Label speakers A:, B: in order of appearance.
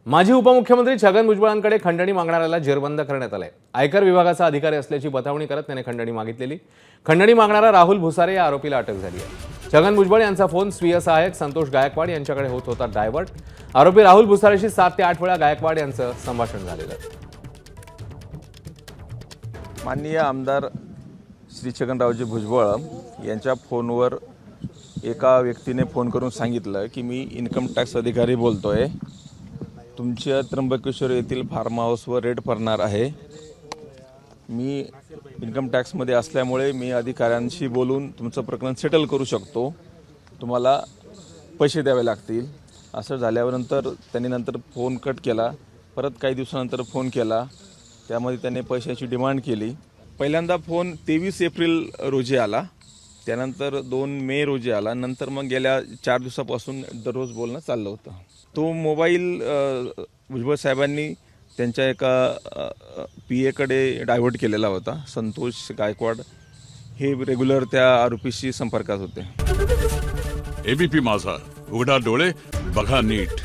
A: माजी उपमुख्यमंत्री छगन भुजबळांकडे खंडणी मागणाऱ्याला जेरबंद करण्यात आलंय। आयकर विभागाचा अधिकारी असल्याची बतावणी करत त्याने खंडणी मागितलेली। खंडणी मागणारा राहुल भुसारे या आरोपीला अटक झाली आहे। छगन भुजबळ यांचा फोन स्वीय सहाय्यक संतोष गायकवाड यांच्याकडे होत होता डायव्हर्ट। आरोपी राहुल भुसारेशी 7 ते 8 वेळा गायकवाड यांचं संभाषण झालेलं आहे।
B: माननीय आमदार श्री छगनरावजी भुजबळ यांच्या फोनवर एका व्यक्तीने फोन करून सांगितलं की मी इन्कम टॅक्स अधिकारी बोलतोय, तुमच्या त्र्यंबकेश्वर येथील फार्म हाऊसवर रेड पडणार आहे। मी इन्कम टॅक्समध्ये असल्यामुळे मी अधिकाऱ्यांशी बोलून तुमचं प्रकरण सेटल करू शकतो, तुम्हाला पैसे द्यावे लागतील। असं झाल्यानंतर त्यांनी नंतर फोन कट केला। परत काही दिवसानंतर फोन केला, त्यामध्ये त्याने पैशाची डिमांड केली। पहिल्यांदा फोन 23 एप्रिल रोजी आला, त्यानंतर 2 मे रोजी आला, नंतर मग गेल्या 4 दिवसापासून दररोज बोलणं चाललं होतं। तो मोबाईल भुजबळ साहेबांनी त्यांच्या एका PA-कडे डायव्हर्ट केलेला होता। संतोष गायकवाड हे रेग्युलर त्या आरोपीशी संपर्कात होते।
C: ABP माझा, उघडा डोळे बघा नीट।